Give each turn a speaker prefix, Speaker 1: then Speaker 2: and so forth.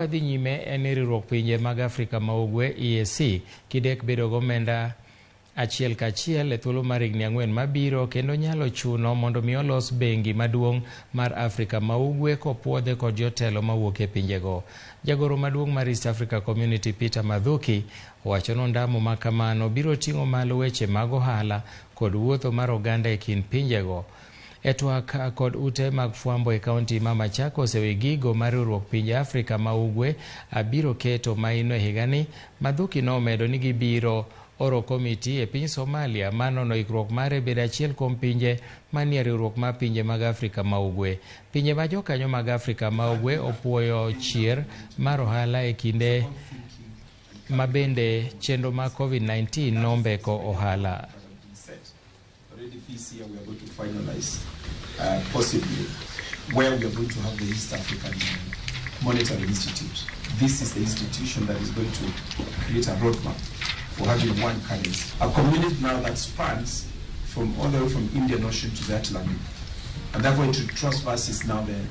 Speaker 1: Dhi nyime en riwruok pinje mag Afrika ma Ugwe EAC kidek bedo gomenda achiel kachiel e thuolo mar higni 4 mabiro kendo nyalo chuno mondo mi olos bengi maduong' mar Afrika ma Ugwe kopuodhe kod jotelo mawuok e pinjego. Jagoro maduong' mar East Africa Community Peter Mathuki owacho ni ondamo ma kamano biro ting'o malo weche mag ohala kod wuotho mar oganda e kind pinjego. E twak kod ute mag fwambo e kaunti ma Machakos ewi gigo mar riwruok pinje Afrika ma Ugwe abiro keto maino e higani, Mathuki nomedo ni gibiro oro komiti e piny Somalia manono ikruok mare bedo achiel kuom pinje manie riwruok mar pinje mag Afrika ma Ugwe. Pinje ma jokanyo mag Afrika ma Ugwe opuoyo chier mar ohala e kinde ma bende chenro mag COVID-19 nombeko ohala.
Speaker 2: This year we are going to finalize possibly where we are going to have the East African Monetary Institute. This is the institution that is going to create a roadmap for having one currency. A community now that spans from all the way from Indian Ocean to the Atlantic. And therefore, to trust us is now there.